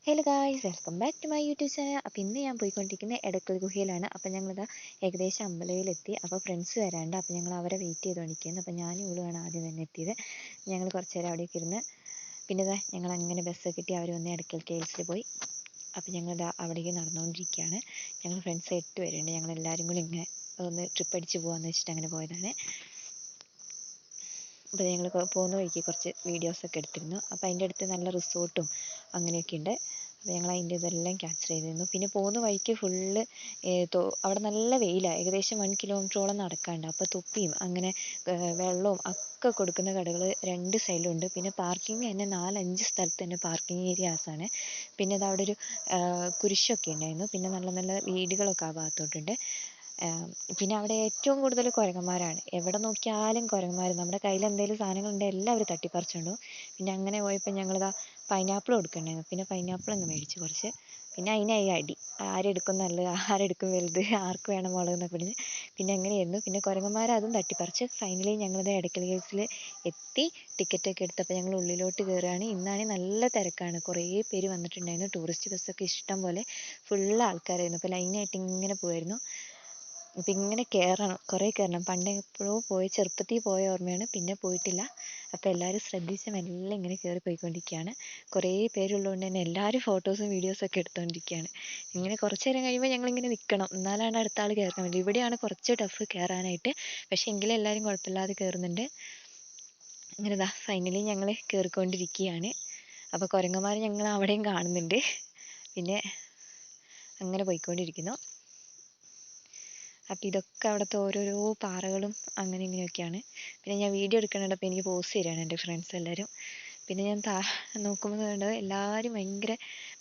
Hello guys, welcome back to my YouTube channel. അപ്പോൾ ഇന്ന് ഞാൻ പോയിക്കൊണ്ടിരിക്കുന്നത് എടക്കൽ ഗുഹയിലാണ്. അപ്പോൾ ഞങ്ങളിതാ ഏകദേശം അമ്പലവയലെത്തി. അപ്പോൾ ഫ്രണ്ട്സ് വരാണ്ട്, അപ്പോൾ ഞങ്ങൾ അവരെ വെയിറ്റ് ചെയ്തുകൊണ്ടിരിക്കുന്നത്. അപ്പോൾ ഞാനും ഇവളുമാണ് ആദ്യം തന്നെ എത്തിയത്. ഞങ്ങൾ കുറച്ച് നേരം അവിടേക്ക് ഇരുന്ന് പിന്നെ ഇതാ ഞങ്ങൾ അങ്ങനെ ബസ്സൊക്കെ കിട്ടി അവർ വന്ന് എടക്കൽ കേവ്സിൽ പോയി. അപ്പോൾ ഞങ്ങളിതാ അവിടേക്ക് നടന്നുകൊണ്ടിരിക്കുകയാണ്. ഞങ്ങൾ ഫ്രണ്ട്സ് 8 പേരുണ്ട്. ഞങ്ങളെല്ലാവരും കൂടി ഇങ്ങനെ ഒന്ന് ട്രിപ്പ് അടിച്ച് പോകാമെന്ന് വെച്ചിട്ട് അങ്ങനെ പോയതാണ്. അപ്പോൾ ഞങ്ങൾ പോകുന്ന വഴിക്ക് കുറച്ച് വീഡിയോസൊക്കെ എടുത്തിരുന്നു. അപ്പോൾ അതിൻ്റെ അടുത്ത് നല്ല റിസോർട്ടും അങ്ങനെയൊക്കെ ഉണ്ട്. അപ്പോൾ ഞങ്ങൾ അതിൻ്റെ ഇതെല്ലാം ക്യാപ്ചർ ചെയ്തിരുന്നു. പിന്നെ പോകുന്ന വഴിക്ക് ഫുള്ള് അവിടെ നല്ല വെയിലാണ്. ഏകദേശം 1 കിലോമീറ്ററോളം നടക്കാനുണ്ട്. അപ്പോൾ തൊപ്പിയും അങ്ങനെ വെള്ളവും ഒക്കെ കൊടുക്കുന്ന കടകൾ 2 സൈഡിലുണ്ട്. പിന്നെ പാർക്കിംഗ് തന്നെ 4-5 സ്ഥലത്ത് തന്നെ പാർക്കിംഗ് ഏരിയാസാണ്. പിന്നെ അത് അവിടെ ഒരു കുരിശൊക്കെ ഉണ്ടായിരുന്നു. പിന്നെ നല്ല നല്ല വീടുകളൊക്കെ ആ ഭാഗത്തോട്ടുണ്ട്. പിന്നെ അവിടെ ഏറ്റവും കൂടുതൽ കുരങ്ങന്മാരാണ്. എവിടെ നോക്കിയാലും കുരങ്ങന്മാർ. നമ്മുടെ കയ്യിൽ എന്തെങ്കിലും സാധനങ്ങളുണ്ടെങ്കിൽ എല്ലാം അവർ തട്ടിപ്പറിച്ചുകൊണ്ടു. പിന്നെ അങ്ങനെ പോയപ്പോൾ ഞങ്ങളിതാ പൈനാപ്പിൾ കൊടുക്കണ്ടായിരുന്നു. പിന്നെ പൈനാപ്പിൾ അങ്ങ് മേടിച്ചു കുറച്ച്. പിന്നെ അതിനായി അടി, ആരെടുക്കും നല്ലത്, ആരെടുക്കും വലുത്, ആർക്ക് വേണം മുളക് എന്നൊക്കെ പറഞ്ഞ് പിന്നെ അങ്ങനെയായിരുന്നു. പിന്നെ കുരങ്ങന്മാർ അതും തട്ടിപ്പറിച്ച് ഫൈനലി ഞങ്ങളിത് എടക്കൽ കേവ്സിൽ എത്തി. ടിക്കറ്റൊക്കെ എടുത്തപ്പോൾ ഞങ്ങൾ ഉള്ളിലോട്ട് കയറുകയാണ്. ഇന്നാണെങ്കിൽ നല്ല തിരക്കാണ്. കുറേ പേര് വന്നിട്ടുണ്ടായിരുന്നു. ടൂറിസ്റ്റ് ബസ്സൊക്കെ ഇഷ്ടം പോലെ ഫുള്ള് ആൾക്കാരായിരുന്നു. അപ്പോൾ ലൈനായിട്ട് ഇങ്ങനെ പോയിരുന്നു. അപ്പം ഇങ്ങനെ കയറണം, കുറേ കയറണം. പണ്ട് എപ്പോഴോ പോയി, ചെറുപ്പത്തിൽ പോയ ഓർമ്മയാണ്, പിന്നെ പോയിട്ടില്ല. അപ്പോൾ എല്ലാവരും ശ്രദ്ധിച്ച് മെല്ലെ ഇങ്ങനെ കയറി പോയിക്കൊണ്ടിരിക്കുകയാണ്. കുറേ പേരുള്ളതുകൊണ്ട് തന്നെ എല്ലാവരും ഫോട്ടോസും വീഡിയോസും ഒക്കെ എടുത്തുകൊണ്ടിരിക്കുകയാണ്. ഇങ്ങനെ കുറച്ച് നേരം കഴിയുമ്പോൾ ഞങ്ങളിങ്ങനെ നിൽക്കണം, എന്നാലാണ് അടുത്ത ആൾ കയറാൻ പറ്റും. ഇവിടെയാണ് കുറച്ച് ടഫ് കയറാനായിട്ട്. പക്ഷേ എങ്കിലും എല്ലാവരും കുഴപ്പമില്ലാതെ കയറുന്നുണ്ട്. അങ്ങനെ ദാ ഫൈനലി ഞങ്ങൾ കയറിക്കൊണ്ടിരിക്കുകയാണ്. അപ്പോൾ കുരങ്ങന്മാർ ഞങ്ങൾ അവിടെയും കാണുന്നുണ്ട്. പിന്നെ അങ്ങനെ പോയിക്കൊണ്ടിരിക്കുന്നു. അപ്പോൾ ഇതൊക്കെ അവിടുത്തെ ഓരോരോ പാറകളും അങ്ങനെ ഇങ്ങനെയൊക്കെയാണ്. പിന്നെ ഞാൻ വീഡിയോ എടുക്കണുണ്ടപ്പോൾ എനിക്ക് പോസ് തരികയാണ് എൻ്റെ ഫ്രണ്ട്സ് എല്ലാവരും. പിന്നെ ഞാൻ നോക്കുമ്പോൾ കണ്ടത് എല്ലാവരും ഭയങ്കര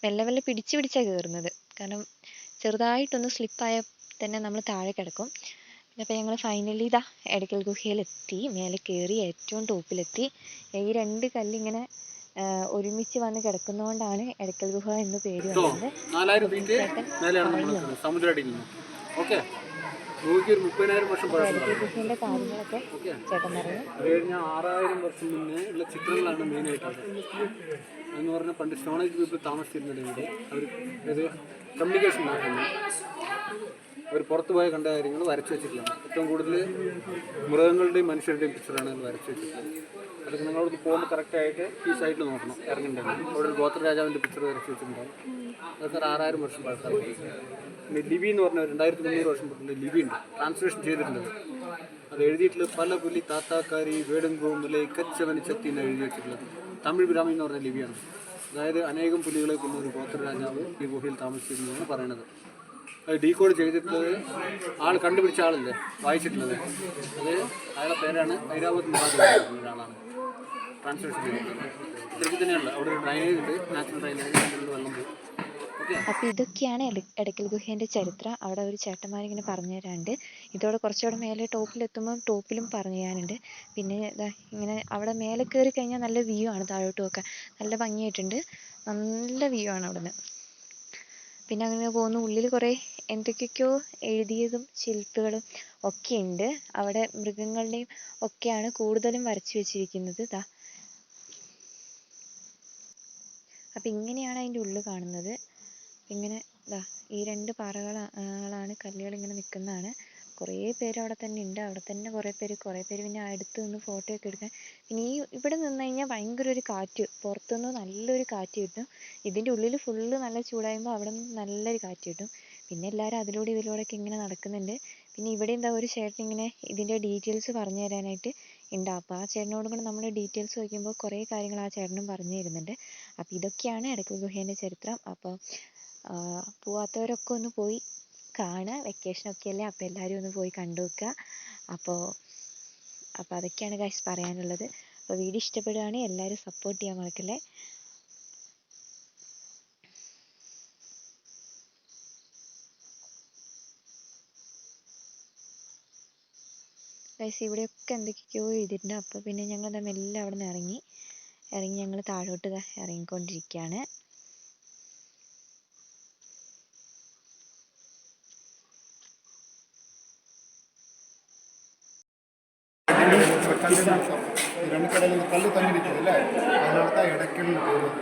മെല്ലെ മെല്ലെ പിടിച്ചാണ് കയറുന്നത്. കാരണം ചെറുതായിട്ടൊന്ന് സ്ലിപ്പായാൽ തന്നെ നമ്മൾ താഴെ കിടക്കും. പിന്നെ അപ്പോൾ ഞങ്ങൾ ഫൈനലി ഇതാ എടക്കൽ ഗുഹയിലെത്തി. മേലെ കയറി ഏറ്റവും ടോപ്പിലെത്തി. ഈ 2 കല്ലിങ്ങനെ ഒരുമിച്ച് വന്ന് കിടക്കുന്നതുകൊണ്ടാണ് എടക്കൽ ഗുഹ എന്ന് പേര് വന്നത്. 4000 ഫീറ്റ് മേലെയാണ് നമ്മൾ സമുദ്രത്തിൽ. ഓക്കെ, ഭൂമിക്ക് 30,000 വർഷം ഗുഹേൻ്റെ കാര്യങ്ങളൊക്കെ ചേട്ടൻ പറയും. അത് കഴിഞ്ഞാൽ 6000 വർഷം മുന്നേ ഉള്ള ചിത്രങ്ങളാണ് മെയിനായിട്ടുള്ളത്. എന്ന് പറഞ്ഞാൽ പണ്ട് സ്റ്റോണേജ് പീപ്പിൾ താമസിച്ചിരുന്നത് ഇവിടെ. അവർ ഇത് കമ്മ്യൂണിക്കേഷൻ നടത്തുന്നു. അവർ പുറത്തു പോയ കണ്ട കാര്യങ്ങൾ വരച്ചു വെച്ചിട്ടുള്ളതാണ്. ഏറ്റവും കൂടുതൽ മൃഗങ്ങളുടെയും മനുഷ്യരുടെയും പിക്ചറാണ് അത് വരച്ചു വെച്ചിട്ടുള്ളത്. അതൊക്കെ നിങ്ങളോട് പോകുമ്പോൾ കറക്റ്റായിട്ട് ഈ സൈഡിൽ നോക്കണം, ഇറങ്ങുന്നുണ്ടെങ്കിൽ. അവിടെ ഒരു ഗോത്ര രാജാവിൻ്റെ പിക്ചർ വരച്ചു വെച്ചിട്ടുണ്ടാവും. അതൊക്കെ 6000 വർഷം പഴക്കമുണ്ട്. പിന്നെ ലിപി എന്ന് പറഞ്ഞാൽ 2300 വർഷം തൊട്ടുള്ള ലിപി ഉണ്ട്, ട്രാൻസ്ലേഷൻ ചെയ്തിട്ടുള്ളത്. അത് എഴുതിയിട്ടുള്ളത് പല പുലി താത്താക്കാരി വേടുങ്കോ മുലൈ കച്ചവന് ചത്തി എന്ന് എഴുതി വെച്ചിട്ടുള്ളത്. തമിഴ് ബ്രാഹ്മി എന്ന് പറഞ്ഞ ലിപിയാണ്. അതായത് അനേകം പുലികളെ കൊന്ന ഒരു ഗോത്ര രാജാവ് ഈ ഗുഹയിൽ താമസിച്ചിരുന്നതാണ് പറയണത്. അത് ഡീകോഡ് ചെയ്തിട്ടുള്ളത് ആൾ കണ്ടുപിടിച്ച ആളല്ലേ വായിച്ചിട്ടുള്ളത്. അത് അയാളുടെ പേരാണ് ഐരാവത് മഹാദേവ ഒരാളാണ് ട്രാൻസ്ലേഷൻ ചെയ്തിട്ടുള്ളത്. ഇത്രയ്ക്ക് തന്നെയുള്ള അവിടെ ഒരു ഡ്രൈനേജ് ഉണ്ട്, നാച്ചുറൽ ഡ്രൈനേജ്, അതിലുള്ള വെള്ളം പോകും. അപ്പോൾ ഇതൊക്കെയാണ് എടക്കൽ ഗുഹേൻ്റെ ചരിത്രം. അവിടെ ഒരു ചേട്ടന്മാരിങ്ങനെ പറഞ്ഞു തരാനുണ്ട്. ഇതോടെ കുറച്ചുകൂടെ മേലെ ടോപ്പിലെത്തുമ്പോൾ ടോപ്പിലും പറഞ്ഞു തരാനുണ്ട്. പിന്നെ ഇങ്ങനെ അവിടെ മേലെ കയറി കഴിഞ്ഞാൽ നല്ല വ്യൂ ആണ്. താഴോട്ട് നോക്കാൻ നല്ല ഭംഗിയായിട്ടുണ്ട്. നല്ല വ്യൂ ആണ് അവിടെ നിന്ന്. പിന്നെ അങ്ങനെ പോകുന്ന ഉള്ളിൽ കുറേ എന്തൊക്കെയൊക്കെയോ എഴുതിയതും ശില്പങ്ങളും ഒക്കെ ഉണ്ട്. അവിടെ മൃഗങ്ങളുടെയും ഒക്കെയാണ് കൂടുതലും വരച്ചു വെച്ചിരിക്കുന്നത്. അപ്പം ഇങ്ങനെയാണ് അതിൻ്റെ ഉള്ളിൽ കാണുന്നത്. ഇങ്ങനെ ഈ 2 പാറകളാണ്, കല്ലുകൾ ഇങ്ങനെ നിൽക്കുന്നതാണ്. കുറേ പേര് അവിടെ തന്നെ ഉണ്ട്. അവിടെ തന്നെ കുറേ പേര് പിന്നെ അടുത്ത് നിന്ന് ഫോട്ടോ ഒക്കെ എടുക്കാൻ. പിന്നെ ഇവിടെ നിന്ന് കഴിഞ്ഞാൽ ഭയങ്കര ഒരു കാറ്റ്, പുറത്തുനിന്ന് നല്ലൊരു കാറ്റ് കിട്ടും. ഇതിൻ്റെ ഉള്ളിൽ ഫുള്ള് നല്ല ചൂടാകുമ്പോൾ അവിടെ നിന്ന് നല്ലൊരു കാറ്റ് കിട്ടും. പിന്നെ എല്ലാവരും ഇതിലൂടെയൊക്കെ ഇങ്ങനെ നടക്കുന്നുണ്ട്. പിന്നെ ഇവിടെ ഒരു ചേട്ടൻ ഇങ്ങനെ ഇതിൻ്റെ ഡീറ്റെയിൽസ് പറഞ്ഞു തരാനായിട്ട് ഉണ്ട്. അപ്പോൾ ആ ചേട്ടനോടും കൂടെ നമ്മൾ ഡീറ്റെയിൽസ് ചോദിക്കുമ്പോൾ കുറേ കാര്യങ്ങൾ ആ ചേട്ടനും പറഞ്ഞു തരുന്നുണ്ട്. അപ്പോൾ ഇതൊക്കെയാണ് എടക്കൽ ഗുഹേൻ്റെ ചരിത്രം. അപ്പോൾ പോവാത്തവരൊക്കെ ഒന്ന് പോയി കാണുക. വെക്കേഷനൊക്കെ അല്ലേ, അപ്പോൾ എല്ലാവരും ഒന്ന് പോയി കണ്ടു നോക്കുക. അപ്പോൾ അതൊക്കെയാണ് ഗൈസ് പറയാനുള്ളത്. അപ്പോൾ വീഡിയോ ഇഷ്ടപ്പെടുകയാണെങ്കിൽ എല്ലാവരും സപ്പോർട്ട് ചെയ്യാൻ മറക്കല്ലേ. ഗൈസ് ഇവിടെയൊക്കെ എന്തൊക്കെയോ എഴുതിയിട്ടുണ്ട്. അപ്പോൾ പിന്നെ ഞങ്ങൾ മെല്ലെ അവിടെ നിന്ന് ഇറങ്ങി ഞങ്ങൾ താഴോട്ട് ഇറങ്ങിക്കൊണ്ടിരിക്കുകയാണ്. രണ്ട് കടലിൽ കല്ല് തങ്ങിയിരിക്കുന്നില്ലേ, അതിനകത്ത് ഇടയ്ക്കലിൽ പോകുന്നത്.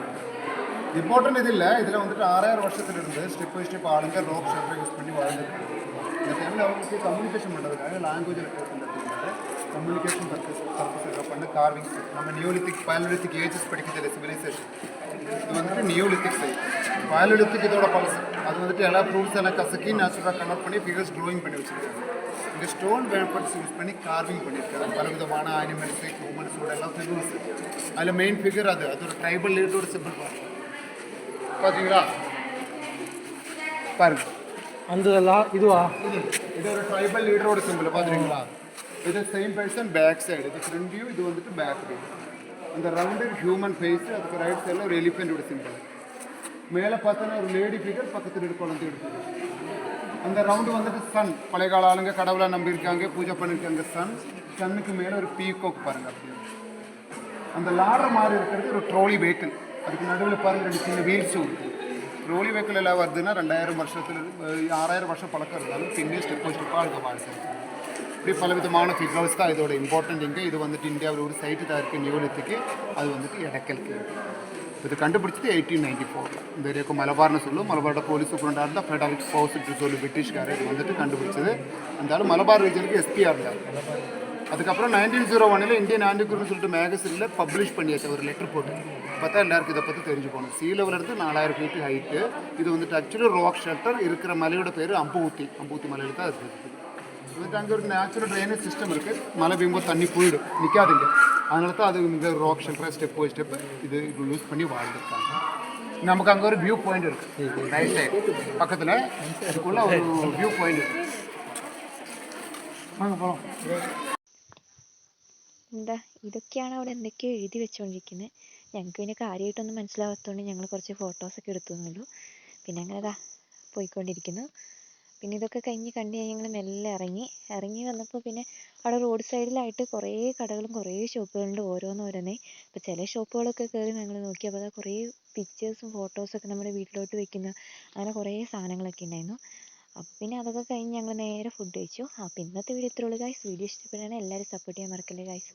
இம்பார்ட்டன்ட் இது இல்லை. இதில் வந்துட்டு 6000 வருஷத்துலேருந்து ஸ்டெப் பை ஸ்டெப் ஆளுங்க ரோப் ஷெல்டர் யூஸ் பண்ணி வாழ்ந்துருக்காங்க. இந்த டைமில் அவங்களுக்கு கம்யூனிகேஷன் பண்ணுறதுக்காக லாங்குவேஜில் பேசுகிறதுக்காக கம்யூனிகேஷன் பர்பஸுக்காக பண்ண கார்விங்ஸ். நம்ம நியோலித்திக் பயாலித்திக் ஏஜஸ் படிக்கிறது சிவிலைசேஷன். இது வந்துட்டு நியோலித்திக் சைட். பயாலித்திக் இதோட பழசு. அது வந்துட்டு எல்லா ஃப்ரூட்ஸ் எல்லாம் கசக்கி நேச்சுரலாக கன்வெர்ட் பண்ணி ஃபிகர்ஸ் ட்ராயிங் பண்ணி வச்சுருக்காங்க. இங்கே ஸ்டோன் வேப்பர்ஸ் யூஸ் பண்ணி கார்விங் பண்ணியிருக்காங்க. பலவிதமான அனிமல்ஸு ஹியூமன்ஸோட எல்லாம் ஃபிகர்ஸ். அதில் மெயின் ஃபிகர் அது ஒரு ட்ரைபல் லீடரோட சிம்பிள் பார்த்தீங்களா பாருங்க. அந்த இதுவா இது ஒரு ட்ரைபல் லீடரோட சிம்பிள் பார்த்துருங்களா? இது சேம் பர்சன் பேக் சைடு. இது ஃப்ரண்ட் வியூ, இது வந்துட்டு பேக் வியூ. அந்த ரவுண்டு ஹியூமன் ஃபேஸ், அதுக்கு ரைட் சைடில் ஒரு எலிஃபென்ட்டோட சிம்பிள். மேலே பார்த்தோன்னா ஒரு லேடி ஃபிகர், பக்கத்தில் ஒரு குழந்தையோட ஃபிகர். அந்த ரவுண்டு வந்துட்டு சன். பழைய கால ஆளுங்க கடவுளாக நம்பியிருக்காங்க, பூஜை பண்ணியிருக்காங்க. சன்னுக்கு மேலே ஒரு பீகோக் பாருங்கள். அப்படி அந்த லாடர் மாதிரி இருக்கிறது ஒரு ட்ரோலி வெஹிக்கிள். அதுக்கு நடுவில் பாருங்கள் 2 சின்ன வீல்ஸும் இருக்குது. ட்ரோலி வெஹிக்கிள் எல்லாம் வருதுன்னா 2000 வருஷத்துல 6000 வருஷம் பழக்கம் இருந்தாலும் பின்னே ஸ்டெப் பை ஸ்டெப்பாக அங்கே வாழ்ந்துருக்காங்க. இப்படி பலவிதமான ஃபிகர்ஸ் தான் இதோட இம்பார்ட்டன்ட். இங்கே இது வந்துட்டு இந்தியாவில் ஒரு சைட்டு தான் இருக்குது நியோலித்திக்கு. அது வந்துட்டு எடக்கலுக்கு. இது கண்டுபிடிச்சது 1894. இந்த ஏரியாவுக்கு மலபார்னு சொல்லும். மலபாரோட போலீஸ் சூப்பரண்டாக இருந்தால் ஃபெடரல் போஸ்ட் சொல்லி பிரிட்டிஷ்காரர் இது வந்துட்டு கண்டுபிடிச்சது. இருந்தாலும் மலபார் ரீஜனுக்கு எஸ்பியாக இருந்தார். அதுக்கப்புறம் 1901 இந்தியன் ஆண்டிகுருன்னு சொல்லிட்டு மேகசினில் பப்ளிஷ் பண்ணியாச்சு ஒரு லெட்டர் போட்டு. பார்த்தா எல்லாருக்கும் இதை பற்றி தெரிஞ்சு போகணும். சீ லெவலிருந்து 4000 ஃபீட் ஹைட்டு. இது வந்துட்டு ஆக்சுவலி ராக் ஷெல்டர். இருக்கிற மலையோட பேர் அம்பூத்தி மலையில் தான் இருக்குது. வந்துட்டு அங்கே ஒரு நேச்சுரல் ட்ரைனேஜ் சிஸ்டம் இருக்குது. மழை பெய்யும்போது தண்ணி போயிடும், நிற்காதுங்க. அதனால தான் அது இங்கே ராக் ஷெல்டராக ஸ்டெப் பை ஸ்டெப் இது யூஸ் பண்ணி வாழ்ந்துருக்காங்க. நமக்கு அங்கே ஒரு வியூ பாயிண்ட் இருக்குது ரைட் சைடு பக்கத்தில். அதுக்குள்ளே ஒரு வியூ பாயிண்ட் இருக்குது. வாங்க போகலாம். എന്താ ഇതൊക്കെയാണ് അവിടെ എന്തൊക്കെയോ എഴുതി വെച്ചുകൊണ്ടിരിക്കുന്നത്. ഞങ്ങൾക്ക് പിന്നെ കാര്യമായിട്ടൊന്നും മനസ്സിലാവാത്തതുകൊണ്ട് ഞങ്ങൾ കുറച്ച് ഫോട്ടോസൊക്കെ എടുത്തു എന്നുള്ളൂ. പിന്നെ അങ്ങനെ ഇതാ പോയിക്കൊണ്ടിരിക്കുന്നു. പിന്നെ ഇതൊക്കെ കഴിഞ്ഞ് കണ്ട് ഞങ്ങൾ മെല്ലെ ഇറങ്ങി വന്നപ്പോൾ പിന്നെ അവിടെ റോഡ് സൈഡിലായിട്ട് കുറേ കടകളും കുറേ ഷോപ്പുകളുണ്ട്. ഓരോന്നോരോന്നേ. അപ്പോൾ ചില ഷോപ്പുകളൊക്കെ കയറി ഞങ്ങൾ നോക്കിയപ്പോൾ അതാ കുറേ പിക്ചേഴ്സും ഫോട്ടോസൊക്കെ നമ്മുടെ വീട്ടിലോട്ട് വെക്കുന്ന അങ്ങനെ കുറേ സാധനങ്ങളൊക്കെ ഉണ്ടായിരുന്നു. അപ്പോൾ പിന്നെ അതൊക്കെ കഴിഞ്ഞ് ഞങ്ങൾ നേരെ ഫുഡ് കഴിച്ചു. അപ്പോൾ ഇന്നത്തെ വീഡിയോ ഇത്രയുള്ളൂ ഗൈസ്. വീഡിയോ ഇഷ്ടപ്പെടുകയാണെങ്കിൽ എല്ലാവരും സപ്പോർട്ട് ചെയ്യാൻ മറക്കല്ലേ ഗൈസ്.